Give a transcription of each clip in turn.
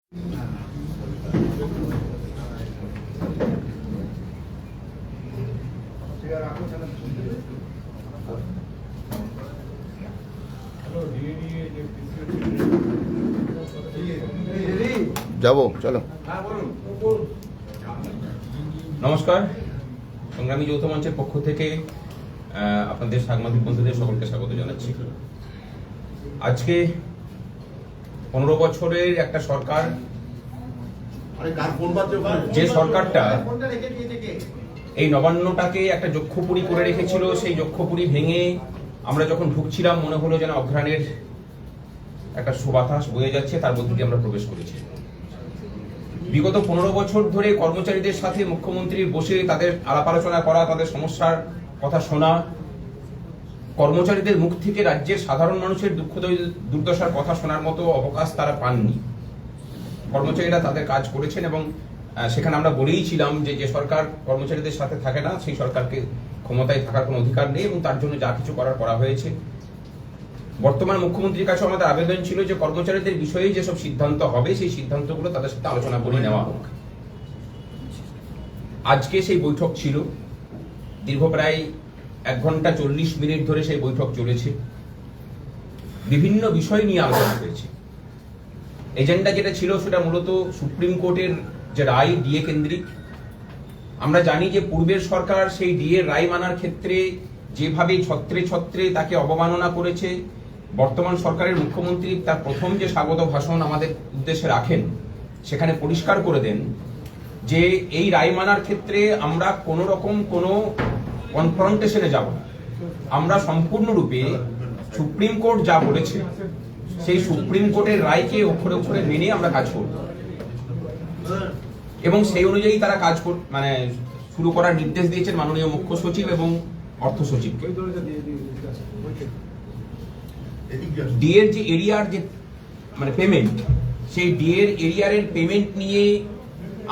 যাবো, চলো। নমস্কার, সংগ্রামী যৌথ মঞ্চের পক্ষ থেকে আপনাদের সাংবাদিক বন্ধুদের সকলকে স্বাগত জানাচ্ছি। আজকে 15 বছরের একটা সরকার, যে সরকারটা এই নবান্নটাকে একটা যক্ষপুরী করে রেখেছিল, সেই যক্ষপুরী ভেঙে আমরা যখন ঢুকছিলাম মনে হলো যেন অঘ্রাণের একটা সুবাতাস বয়ে যাচ্ছে, তার মধ্যে দিয়ে আমরা প্রবেশ করেছি। বিগত 15 বছর ধরে কর্মচারীদের সাথে মুখ্যমন্ত্রী বসে তাদের আলাপ আলোচনা করা, তাদের সমস্যার কথা শোনা, কর্মচারীদের মুখ থেকে রাজ্যের সাধারণ মানুষের দুঃখ দুর্দশার কথা শোনার মতো অবকাশ তারা পাননি। কর্মচারীরা তাদের কাজ করেছেন এবং সেখানে আমরা বলেইছিলাম যে যে সরকার কর্মচারীদের সাথে থাকে না সেই সরকারকে ক্ষমতায় থাকার কোনো অধিকার নেই এবং তার জন্য যা কিছু করা হয়েছে। বর্তমান মুখ্যমন্ত্রীর কাছে আমাদের আবেদন ছিল যে কর্মচারীদের বিষয়ে যেসব সিদ্ধান্ত হবে সেই সিদ্ধান্তগুলো তাদের সাথে আলোচনা করে নেওয়া হোক। আজকে সেই বৈঠক ছিল, দীর্ঘ প্রায় 1 ঘন্টা 40 মিনিট ধরে সেই বৈঠক চলেছে। বিভিন্ন বিষয় নিয়ে আলোচনা হয়েছে। এজেন্ডা যেটা ছিল সেটা মূলত সুপ্রিম কোর্টের যে রায় ডিএ কেন্দ্রিক। আমরা জানি যে পূর্বের সরকার সেই ডিএ রায় মানার ক্ষেত্রে যেভাবে ছত্রে ছত্রে তাকে অবমাননা করেছে, বর্তমান সরকারের মুখ্যমন্ত্রী তার প্রথম যে স্বাগত ভাষণ আমাদের উদ্দেশ্যে রাখেন সেখানে পরিষ্কার করে দেন যে এই রায় মানার ক্ষেত্রে আমরা কোনো রকম কোনো কনফ্রন্টেশনে যাব না। আমরা সম্পূর্ণরূপে সুপ্রিম কোর্ট যা বলেছে সেই সুপ্রিম কোর্টের রায়কে অক্ষরে অক্ষরে মেনে আমরা কাজ করব এবং সেই অনুযায়ী তারা কাজ শুরু করার নির্দেশ দিয়েছেন মাননীয় মুখ্য সচিব এবং অর্থ সচিবকে। ডিএর যে এরিয়ার যে পেমেন্ট, সেই ডিএর এরিয়ারের পেমেন্ট নিয়ে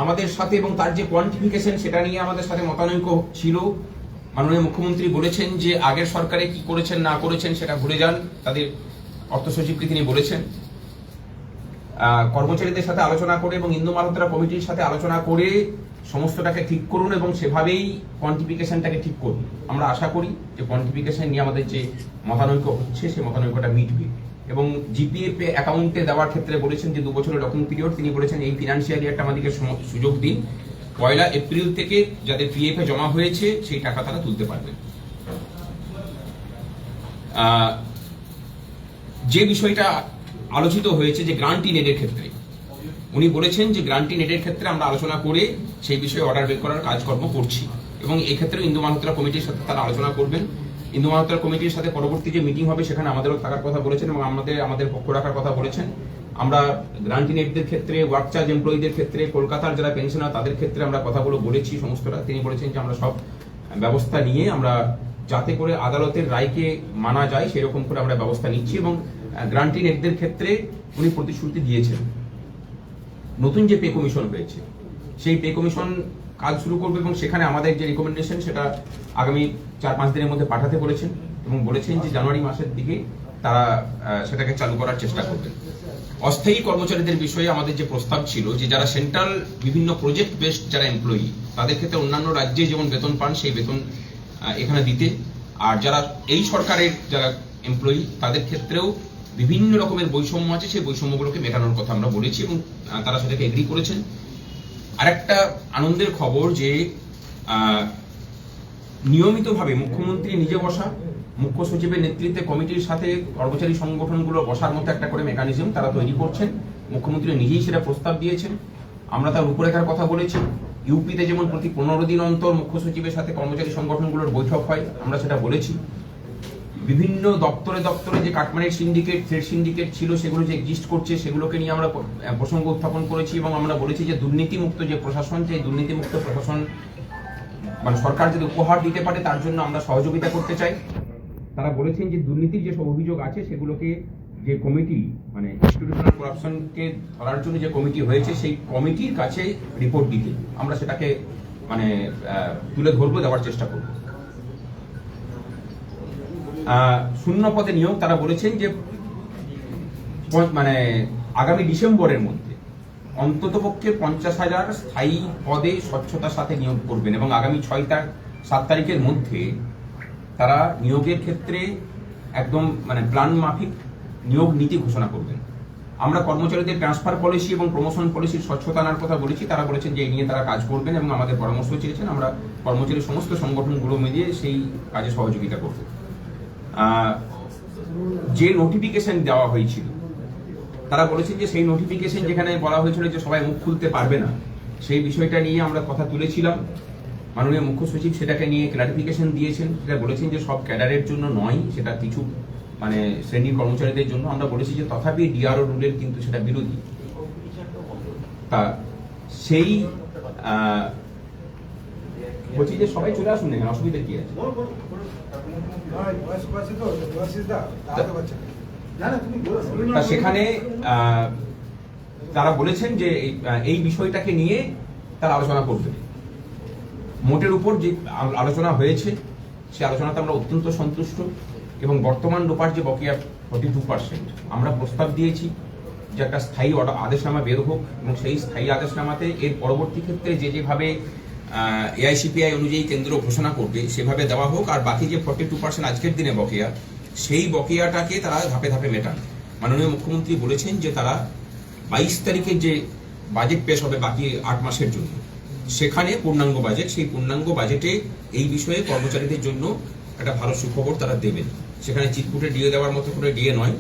আমাদের সাথে এবং তার যে কোয়ান্টিফিকেশন সেটা নিয়ে আমাদের সাথে মতানৈক্য ছিল। মাননীয় মুখ্যমন্ত্রী বলেছেন যে আগের সরকারে কি করেছেন না করেছেন সেটা ভুলে যান, তাদের অর্থ সচিবকে তিনি বলেছেন। কর্মচারীদের সাথে আলোচনা করে এবং ইন্দু মালহোত্রা কমিটির সাথে আলোচনা করে সমস্তটাকে ঠিক করুন এবং সেভাবেই কোয়ান্টিফিকেশনটাকে ঠিক করুন। আমরা আশা করি যে কোয়ান্টিফিকেশন নিয়ে আমাদের যে মতানৈক্য হচ্ছে সেই মতানৈক্যটা মিটবে এবং জিপিএফ অ্যাকাউন্টে দেওয়ার ক্ষেত্রে বলেছেন যে 2 বছরের লকিং পিরিয়ড, তিনি বলেছেন এই ফিনান্সিয়াল ইয়ারটা আমাদেরকে সুযোগ দিন, 1 এপ্রিল থেকে যাদের পিএফ এ জমা হয়েছে সেই টাকা তারা তুলতে পারবেন। যে বিষয়টা আলোচিত হয়েছে যে গ্রান্টি নেডের ক্ষেত্রে, উনি বলেছেন যে গ্রান্টি নেডের ক্ষেত্রে আমরা আলোচনা করে সেই বিষয়ে অর্ডার বের করার কাজকর্ম করছি এবং এক্ষেত্রে ইন্দু মালহোত্রা কমিটির সাথে তারা আলোচনা করবেন। ইন্দু মালহোত্রা কমিটির সাথে পরবর্তী যে মিটিং হবে সেখানে আমাদেরও থাকার কথা বলেছেন এবং আমাদের পক্ষ রাখার কথা বলেছেন। আমরা গ্রান্টি নেটদের ক্ষেত্রে, ওয়ার্ক চার্জ এমপ্লয়ীদের ক্ষেত্রে, কলকাতার যারা পেনশনার তাদের ক্ষেত্রে আমরা কথাগুলো বলেছি সমস্তটা। তিনি বলেছেন যে আমরা সব ব্যবস্থা নিয়ে আমরা যাতে করে আদালতের রায়কে মানা যায় সেরকম করে আমরা ব্যবস্থা নিচ্ছি এবং গ্রান্টি নেটদের ক্ষেত্রে উনি প্রতিশ্রুতি দিয়েছেন নতুন যে পে কমিশন হয়েছে সেই পে কমিশন কাজ শুরু করবে এবং সেখানে আমাদের যে রিকমেন্ডেশন সেটা আগামী 4-5 দিনের মধ্যে পাঠাতে বলেছেন এবং বলেছেন যে জানুয়ারি মাসের দিকে তারা সেটাকে চালু করার চেষ্টা করবেন। অস্থায়ী কর্মচারীদের বিষয়ে আমাদের যে প্রস্তাব ছিল যে যারা সেন্ট্রাল বিভিন্ন প্রজেক্ট বেসড যারা এমপ্লয়ি তাদের ক্ষেত্রে অন্যান্য রাজ্যে যেমন বেতন পান সেই বেতন এখানে দিতে, আর যারা এই সরকারের যারা এমপ্লয়ি তাদের ক্ষেত্রেও বিভিন্ন রকমের বৈষম্য আছে সেই বৈষম্যগুলোকে মেটানোর কথা আমরা বলেছি এবং তারা সেটাকে এগ্রি করেছেন। আরেকটা আনন্দের খবর যে নিয়মিতভাবে মুখ্যমন্ত্রী নিজে বসা, মুখ্য সচিবের নেতৃত্বে কমিটির সাথে কর্মচারী সংগঠনগুলো বসার মতো একটা করে মেকানিজম তারা তৈরি করছেন। মুখ্যমন্ত্রী নিজেই সেটা প্রস্তাব দিয়েছেন, আমরা তার রূপরেখার কথা বলেছি। ইউপিতে যেমন প্রতি 15 দিন অন্তর মুখ্য সচিবের সাথে কর্মচারী সংগঠনগুলোর বৈঠক হয়, আমরা সেটা বলেছি। বিভিন্ন দপ্তরে দপ্তরে যে কাটমানির সিন্ডিকেট, থ্রেড সিন্ডিকেট ছিল সেগুলো যে এক্সিস্ট করছে সেগুলোকে নিয়ে আমরা প্রসঙ্গ উত্থাপন করেছি এবং আমরা বলেছি যে দুর্নীতিমুক্ত যে প্রশাসন, সেই দুর্নীতিমুক্ত প্রশাসন সরকার যদি উপহার দিতে পারে তার জন্য আমরা সহযোগিতা করতে চাই। তারা বলেছেন যে দুর্নীতির যেসব অভিযোগ আছে সেগুলোকে যে কমিটি ইনস্টিটিউশনাল করাপশনকে ধরার জন্য যে কমিটি হয়েছে সেই কমিটির কাছে রিপোর্ট দিতে আমরা সেটাকে তুলে ধরবো, দেওয়ার চেষ্টা করব। শূন্য পদে নিয়োগ তারা বলেছেন যে আগামী ডিসেম্বরের মধ্যে অন্ততপক্ষে 50,000 স্থায়ী পদে স্বচ্ছতার সাথে নিয়োগ করবেন এবং আগামী 7 তারিখের মধ্যে তারা নিয়োগের ক্ষেত্রে একদম মানে প্ল্যান মাফিক নিয়োগ নীতি ঘোষণা করবেন। আমরা কর্মচারীদের ট্রান্সফার পলিসি এবং প্রমোশন পলিসির স্বচ্ছতা আনার কথা বলেছি, তারা বলেছেন যে এই নিয়ে তারা কাজ করবেন এবং আমাদের পরামর্শ চেয়েছেন। আমরা কর্মচারীর সমস্ত সংগঠনগুলো মিলিয়ে সেই কাজে সহযোগিতা করব। যে নোটিফিকেশন দেওয়া হয়েছিল, তারা বলেছেন যে সেই নোটিফিকেশন যেখানে বলা হয়েছিল যে সবাই মুখ খুলতে পারবে না, সেই বিষয়টা নিয়ে আমরা কথা তুলেছিলাম। মাননীয় মুখ্য সচিব সেটাকে নিয়ে ক্লারিফিকেশন দিয়েছেন, সেটা বলেছেন যে সব ক্যাডারের জন্য নয়, সেটা কিছু মানে শ্রেণীর কর্মচারীদের জন্য। আমরা বলেছি যে তথাপি ডিআরও রুলের কিন্তু সেটা বিরোধী। তা সেই বলছি যে সবাই চলে আসুন, না অসুবিধা কি আছে? তা সেখানে তারা বলেছেন যে এই বিষয়টাকে নিয়ে তারা আলোচনা করবে। মোটের উপর যে আলোচনা হয়েছে সে আলোচনাতে আমরা অত্যন্ত সন্তুষ্ট এবং বর্তমান রূপার যে বকেয়া 42% আমরা প্রস্তাব দিয়েছি যে একটা স্থায়ী আদেশনামা বের হোক এবং সেই স্থায়ী আদেশনামাতে এর পরবর্তী ক্ষেত্রে যেভাবে এআইসিপিআই অনুযায়ী কেন্দ্র ঘোষণা করবে সেভাবে দেওয়া হোক, আর বাকি যে 42% আজকের দিনে বকেয়া, সেই বকেয়াটাকে তারা ধাপে ধাপে মেটান। মাননীয় মুখ্যমন্ত্রী বলেছেন যে তারা 22 তারিখে যে বাজেট পেশ হবে বাকি 8 মাসের জন্য, সেখানে পূর্ণাঙ্গ বাজেট, সেই পূর্ণাঙ্গ বাজেটে এই বিষয়ে কর্মচারীদের জন্য একটা ভালো সুখবর তারা দেবেন। সেখানে চিটকুটে ডিএ দেওয়ার মতো করে ডিএ নয়,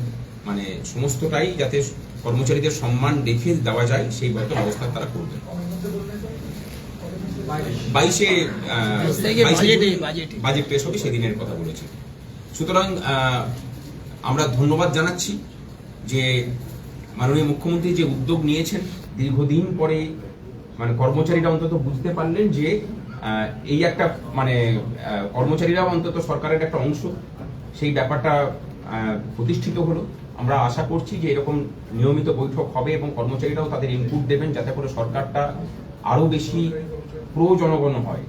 মানে সমস্তটাই যাতে কর্মচারীদের সম্মান রেখে দেওয়া যায় সেই মতো ব্যবস্থা তারা করবেন। 22-এ বাজেট পেশ হবে সেদিনের কথা বলেছে। সুতরাং আমরা ধন্যবাদ জানাচ্ছি যে মাননীয় মুখ্যমন্ত্রী যে উদ্যোগ নিয়েছেন, দীর্ঘদিন পরে মানে কর্মচারীরা অন্তত বুঝতে পারলেন যে এই একটা মানে কর্মচারীরাও অন্তত সরকারের একটা অংশ, সেই ব্যাপারটা প্রতিষ্ঠিত হলো। আমরা আশা করছি যে এরকম নিয়মিত বৈঠক হবে এবং কর্মচারীরাও তাদের ইনপুট দেবেন যাতে করে সরকারটা আরো বেশি প্রো জনগণ হয়।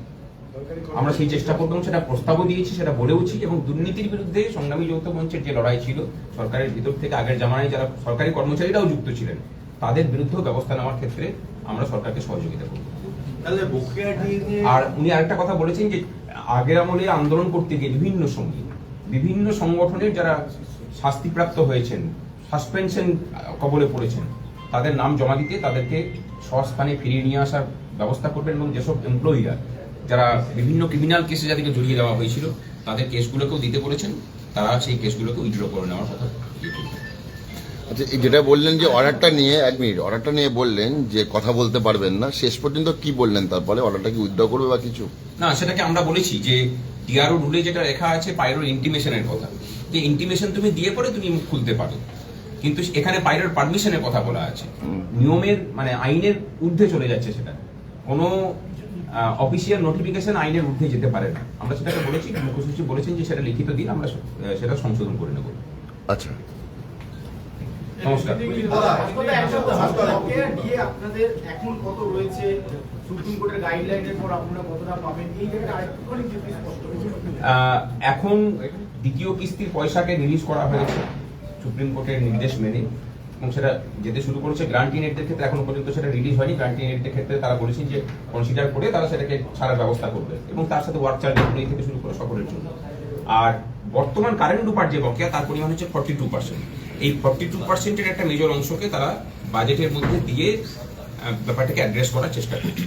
আমরা সেই চেষ্টা করব, সেটা প্রস্তাবও দিয়েছি, সেটা বলেওছি। এবং দুর্নীতির বিরুদ্ধে সংগ্রামী যৌথ মঞ্চের যে লড়াই ছিল সরকারের ভিতর থেকে, আগের জামানায় যারা সরকারি কর্মচারীরাও যুক্ত ছিলেন, তাদের বিরুদ্ধেও ব্যবস্থা নেওয়ার ক্ষেত্রে আমরা সরকারকে সহযোগিতা করব। আর উনি আরেকটা কথা বলেছেন যে আগের আমলে আন্দোলন করতে গিয়ে বিভিন্ন সংগঠনের যারা শাস্তিপ্রাপ্ত হয়েছেন, সাসপেনশন কবলে পড়েছেন, তাদের নাম জমা দিতে তাদেরকে স্বস্থানে ফিরিয়ে নিয়ে আসার ব্যবস্থা করবেন এবং যেসব এমপ্লয়িরা যারা বিভিন্ন ক্রিমিনাল কেসে যাদেরকে জড়িয়ে দেওয়া হয়েছিল তাদের কেসগুলোকেও দিতে বলেছেন, তারা সেই কেসগুলোকে উইথড্র করে নেওয়ার কথা। আচ্ছা, যেটা বললেন যে অর্ডারটা নিয়ে, 1 মিনিট, অর্ডারটা নিয়ে বললেন যে কথা বলতে পারবেন না, শেষ পর্যন্ত কি বললেন? তারপরে অর্ডারটা কি উইথড্র করবে বা কিছু? না, সেটাকে আমরা বলেছি যে ডিআরও রুলে যেটা লেখা আছে পাইরোর ইন্টিমেশনের কথা, যে ইন্টিমেশন তুমি দিয়ে পরে তুমি মুখ খুলতে পারো, কিন্তু এখানে পাইরোর পারমিশনের কথা বলা আছে। নিয়মের মানে আইনের ঊর্ধ্বে চলে যাচ্ছে, সেটা কোনো অফিসিয়াল নোটিফিকেশন আইনের ঊর্ধ্বে যেতে পারে না। আমরা সেটাকে বলেছি, মুখ্য সচিব বলেছেন যে সেটা লিখিত দিন, আমরা সেটা সংশোধন করে নেব। আচ্ছা, নমস্কার। এখন দ্বিতীয় কিস্তির পয়সাকে রিলিজ করা হয়েছে সুপ্রিম কোর্টের নির্দেশ মেনে, এবং সেটা যেতে শুরু করেছে গ্রান্টি নেটদের ক্ষেত্রে। এখনো পর্যন্ত সেটা রিলিজ হয়নি। গ্রান্টি নেটদের ক্ষেত্রে তারা বলেছেন যে কনসিডার করে তারা সেটাকে ছাড়ার ব্যবস্থা করবে এবং তার সাথে ওয়ার্ক চার্জ থেকে শুরু করে সকলের জন্য। আর বর্তমান কারেন্ট রূপার যে বকেয়া তার পরিমাণ হচ্ছে 42%। এই 42%-এর একটা মেজর অংশকে তারা বাজেটের মধ্যে দিয়ে ব্যাপারটাকে অ্যাড্রেস করার চেষ্টা করছে।